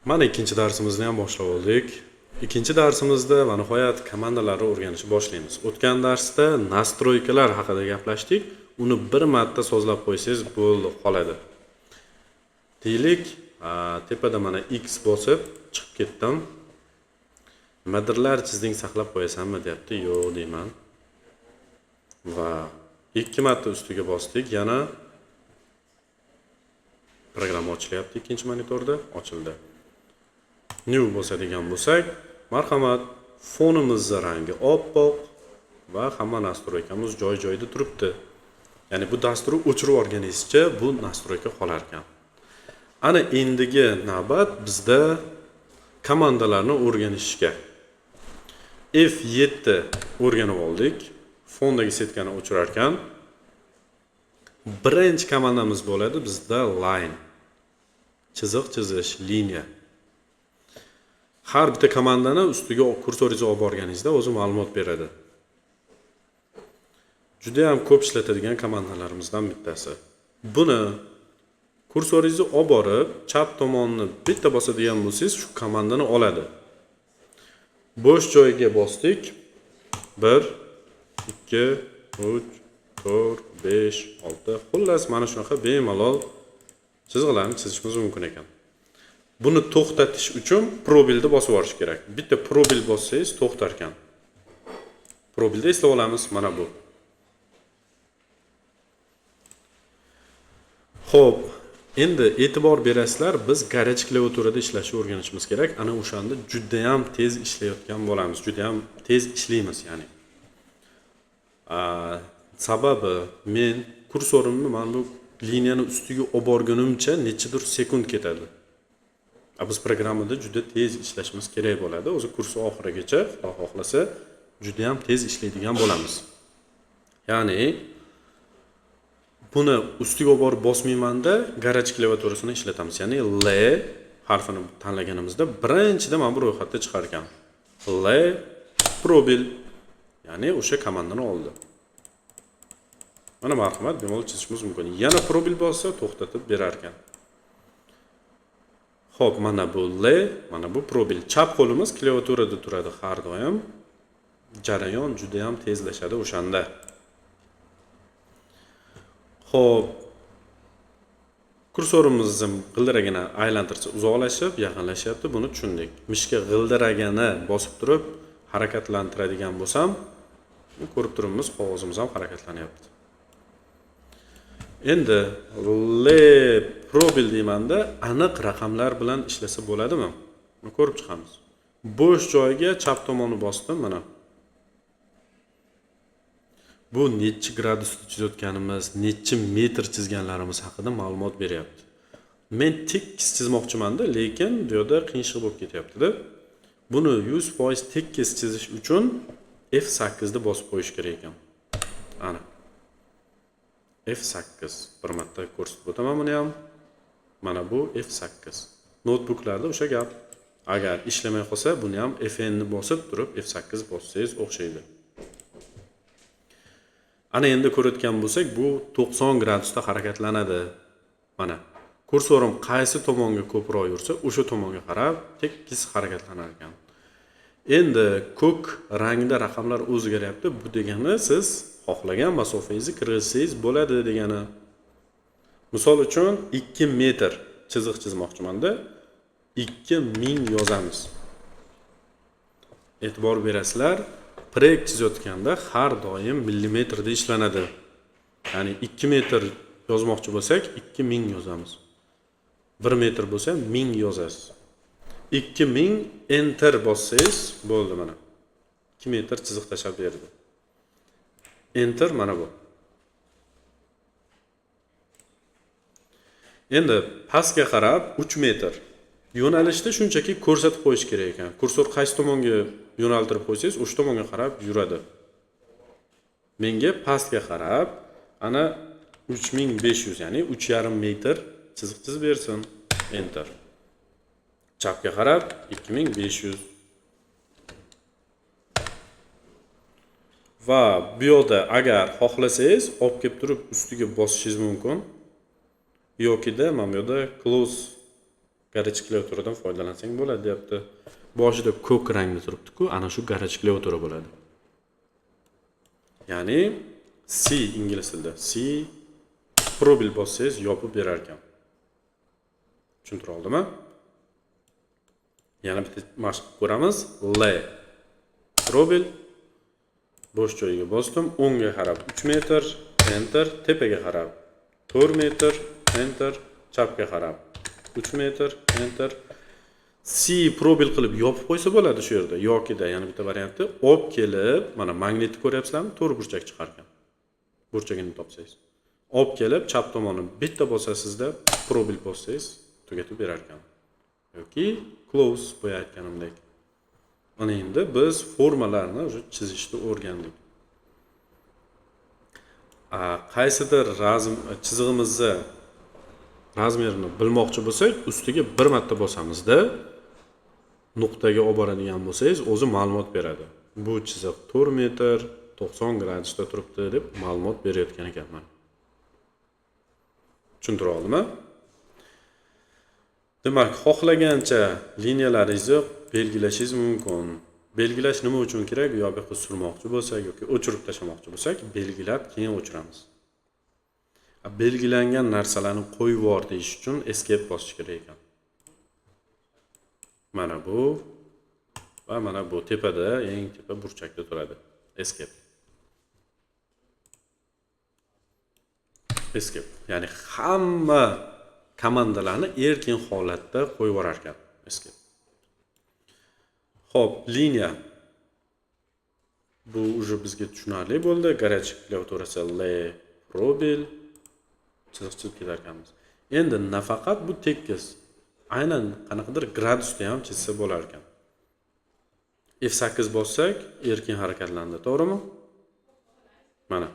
Mana ikkinchi darsimizni ham boshlab oldik. Ikkinchi darsimizda va nihoyat komandalarni o'rganishni boshlaymiz. O'tgan darsda nastroykalar haqida gaplashdik. Uni bir marta so'zlab qo'ysangiz bo'ldi, qoladi. Deylik, tepada mana X bosib chiqib ketdim. Nimadirlar chizding saqlab qo'yasanmi deyapti. Yo'q deyman. Va ikki marta ustiga bosdik. Yana programma ochilyapti ikkinchi monitorda, ochildi. New bosadigan bo'lsak, marhamat, fonimizning rangi oppoq va hamma nastroykamiz joy-joyida turibdi. Ya'ni bu dasturni o'chirib olganingizcha bu nastroyka qolar ekan. Ana endigi navbat bizda komandalarni o'rganishga. F7 o'rganib oldik. Fondagi setkani o'chirar ekan. Birinchi komandamiz bo'ladi bizda line. Chiziq chizish, liniya. Har bitta komandani ustiga kursoringizni olib borganingizda o'zi ma'lumot beradi. Juda ham ko'p ishlatadigan komandalarimizdan bittasi. Buni kursoringizni olib borib, chap tomonni bitta bosadigan bo'lsangiz, shu komandani oladi. Bo'sh joyga bosdik. 1 2 3 4 5 6. Xullas mana shunaqa bemalol chiziqlarni chizishimiz mumkin ekan. Buni to'xtatish uchun probilni bosib olish kerak. Bitta probil bossangiz to'xtar ekan. Probilda eslab olamiz mana bu. Xo'p, endi e'tibor berasizlar, biz garaj klaviaturada ishlashni o'rganishimiz kerak. Ana o'shanda juda ham tez ishlayotgan bo'lamiz, juda ham tez ishlaymiz, ya'ni. Sababi men kursorimni mana bu liniyani ustiga olib borgunimcha nechadir sekund ketadi. Biz programmada juda tez ishlashimiz kerak bo'ladi. O'zi kurs oxirigacha, Xudo xohlasa, juda ham tez ishlaydigan bo'lamiz. Ya'ni buni ustiga olib borib bosmaymanda garaj klaviaturasini ishlatamiz. Ya'ni L harfini tanlaganimizda birinchida mana bu ro'yxatda chiqar ekan. L probil, ya'ni o'sha komandani oldi. Mana marhamat, bemalol chizishimiz mumkin. Yana probil bossa to'xtatib berar ekan. Xo'p, mana bu L, mana bu probil. Chap qo'limiz klaviaturada turadi har doim. Jarayon juda ham tezlashadi o'shanda. Xo'p, kursorimizni g'ildiragini aylantirsa uzoqlashib, yaqinlashyapti, buni tushundik. Mishga g'ildiragini bosib turib harakatlantiradigan bo'lsam, ko'rib turibmiz, qog'ozimiz ham harakatlanyapti. Endi L probil deymanda aniq raqamlar bilan ishlasa bo'ladimi? Buni ko'rib chiqamiz. Bo'sh joyga chap tomonni bosdim mana. Bu necha gradusda chizayotganimiz, necha metr chizganlarimiz haqida ma'lumot beryapti. Men tekis chizmoqchiman-da, lekin bu yerda qiyinchilik bo'lib ketyapti-da. Buni 100% tekis chizish uchun F8 ni bosib qo'yish kerak ekan. Ana. F8 bir marta ko'rsatib o'taman buni ham. Mana bu F8. Notebooklarda o'sha gap. Agar ishlamay qolsa, buni ham Fn ni bosib turib F8 bossangiz o'xshaydi. Ana endi ko'rayotgan bo'lsak, bu 90 gradusda harakatlanadi. Mana kursorim qaysi tomonga ko'proq yursa, o'sha tomonga qarab tekis harakatlanar ekan. Endi ko'k rangda raqamlar o'zgaryapti. Bu degani siz xohlagan masofangizni kirgizsangiz bo'ladi degani. Misol uchun 2 metr chiziq chizmoqchiman-da, 2000 yozamiz. E'tibor berasizlar, proyekt chizayotganda har doim millimetrda ishlanadi. Ya'ni 2 metr yozmoqchi bo'lsak, 2000 yozamiz. 1 metr bo'lsa 1000 yozasiz. 2000 enter bossangiz bo'ldi mana. 2 metr chiziq tashab berdi. Enter mana bu. Endi pastga qarab 3 metr. Yo'nalishda shunchaki ko'rsatib qo'yish kerak ekan. Kursor qaysi tomonga yo'naltirib qo'ysangiz, o'sha tomonga qarab yuradi. Menga pastga qarab ana 3500, ya'ni 3,5 metr chiziq chizib bersin. Enter. Chapga qarab 2500. Va bu yerda agar xohlasangiz olib kelib turib ustiga bosishingiz mumkin. Yoki da mana bu yerda close garaj klaviaturadan foydalansang bo'ladi deyapti. Boshida ko'k rangda turibdi-ku, ana shu garaj klaviatura bo'ladi. Ya'ni C ingliz tilida C probil bossangiz yopib berar ekan. Tushuntira oldimmi? Yana bitta mashq ko'ramiz. L probil bo'sh joyiga bosdim, o'ngga qarab 3 metr, enter, tepaga qarab 4 metr, enter, chapga qarab 3 metr, enter. C probil qilib yopib qo'ysa bo'ladi shu yerda, yokida yana bitta varianti olib kelib, mana magnitni ko'ryapsizlarmi? To'rt burchak chiqar ekan. Burchagini topsangiz. Olib kelib chap tomonni bitta bosasizda probil bossangiz tugatib berar ekan. Yoki close qo'yayotganimdek. Mana endi biz formalarni o'sha chizishni o'rgandik. Qaysidir chizig'imizni razmerini bilmoqchi bo'lsak, ustiga bir marta bosamizda nuqtaga olib boradigan bo'lsangiz, o'zi ma'lumot beradi. Bu chiziq 4 metr 90 gradusda turibdi deb ma'lumot berayotgan ekanman. Tushuntira oldimmi? Demak, xohlagancha liniyalaringizni belgilashingiz mumkin. Belgilash nima uchun kerak? Yo bu yoqqa surmoqchi bo'lsak yoki o'chirib tashlamoqchi bo'lsak, belgilab keyin o'chiramiz. Belgilangan narsalarni qo'yib yubor deyish uchun escape bosish kerak ekan. Mana bu va mana bu tepada, eng tepa burchakda turadi. Escape. Escape. Ya'ni hamma komandalarni erkin holatda qo'yib yuborar ekan. Escape. Xo'p, liniya. Bu уже bizga tushunarli bo'ldi. Garaj klaviaturasi L probil chizib ketar ekanmiz. Endi nafaqat bu tekis, aynan qanaqadir gradusda ham chizsa bo'lar ekan. F8 bossak erkin harakatlandi, to'g'rimi? Mana.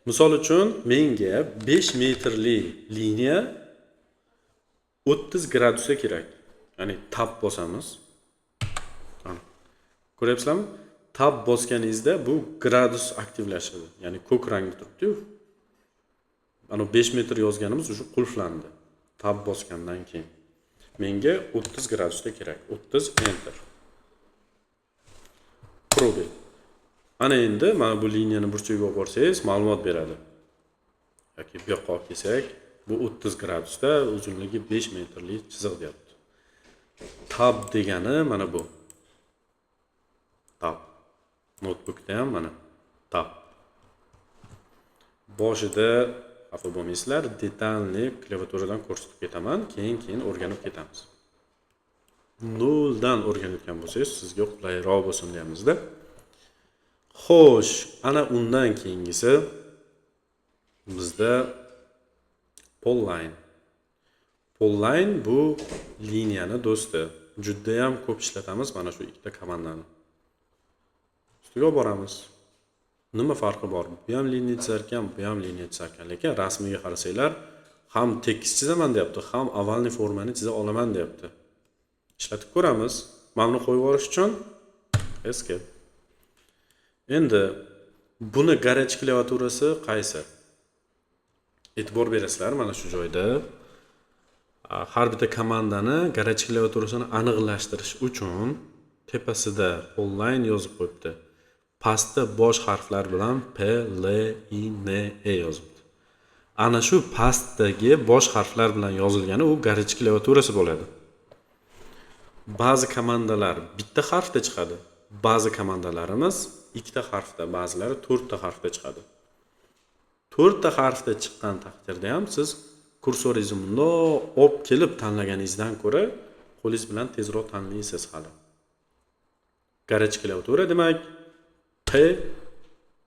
Misol uchun menga 5 metrli liniya 30 gradusga kerak. Ya'ni tab bosamiz. Ko'ryapsizlarmi? Tab bosganingizda bu gradus aktivlashadi. Ya'ni ko'k rangda turibdi-ku. Ana 5 metr yozganimiz уже qulflandi. Tab bosgandan keyin. Menga 30 gradusda kerak. 30 enter. Probe. Ana endi mana bu liniyani burchagiga olib borsangiz ma'lumot beradi. Yoki bu yoqqa olib kelsak, bu 30 gradusda uzunligi 5 metrli chiziq deyapti. Tab degani mana bu. Tab. Notebookda ham mana tab. Boshida xafa bo'lmaysizlar, detalli klaviaturadan ko'rsatib ketaman, keyin o'rganib ketamiz. Noldan o'rganayotgan bo'lsangiz, sizga qulayroq bo'lsin deyamizda. Xo'sh, ana undan keyingisi bizda polline. Polline bu liniyani do'sti. Juda ham ko'p ishlatamiz mana shu ikkita komandani. Ustiga boramiz. Nima farqi bor? Bu ham liniya chizar ekan, bu ham liniya chizar ekan. Lekin rasmiga qarasanglar, ham tekis chizaman deyapti, ham avalniy formani chiza olaman deyapti. Ishlatib ko'ramiz. Mana qo'yib yuborish uchun escape. Endi buni garaj klaviaturasi qaysi? E'tibor berasizlar mana shu joyda. Har bitta komandani garaj klaviaturasini aniqlashtirish uchun tepasida online yozib qo'yibdi. Pastda bosh harflar bilan P, L, I, N, E yozibdi. Ana shu pastdagi bosh harflar bilan yozilgani u garaj klaviaturasi bo'ladi. Ba'zi komandalar bitta harfda chiqadi. Ba'zi komandalarimiz ikkita harfda, ba'zilari 4 ta harfda chiqadi. 4 ta harfda chiqqan taqdirda ham siz kursoringizni bundoq olib kelib tanlaganingizdan ko'ra qo'lingiz bilan tezroq tanlaysiz hali. Garaj klaviatura demak P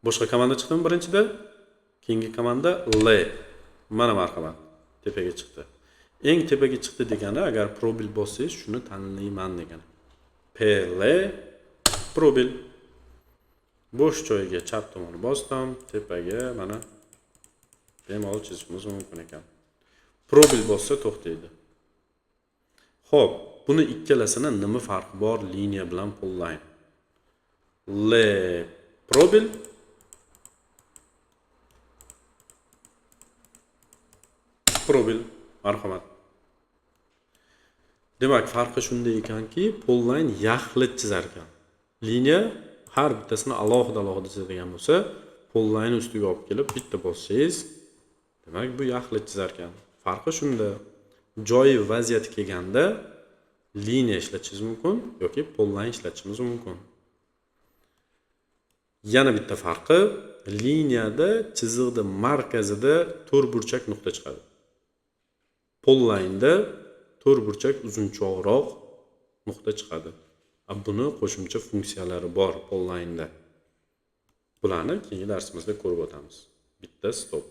boshqa komanda chiqdimi birinchida? Keyingi komanda L. Mana marhamat, tepaga chiqdi. Eng tepaga chiqdi degani agar probil bossangiz shuni tanlayman degani. P L probil. Bo'sh joyiga chap tomonni bosdim, tepaga mana bemalol chizishimiz mumkin ekan. Probil bossa to'xtaydi. Xo'p, buni ikkalasini nima farqi bor liniya bilan polline? L probil probil marhamat. Demak, farqi shunda ekanki, polline yaxlit chizar ekan. Liniya har bittasini alohida chizadigan bo'lsa, polline ustiga olib kelib bitta bossangiz, demak bu yaxlit chizar ekan. Farqi shunda. Joyi vaziyati kelganda liniya ishlatishimiz mumkin yoki polline ishlatishimiz mumkin. Yana bitta farqi, liniyada chiziqda markazida to'rtburchak nuqta chiqadi. Polline'da to'rtburchak uzunchoqroq nuqta chiqadi. Buni qo'shimcha funksiyalari bor Polline'da. Bularni keyingi darsimizda ko'rib o'tamiz. Bitta stop.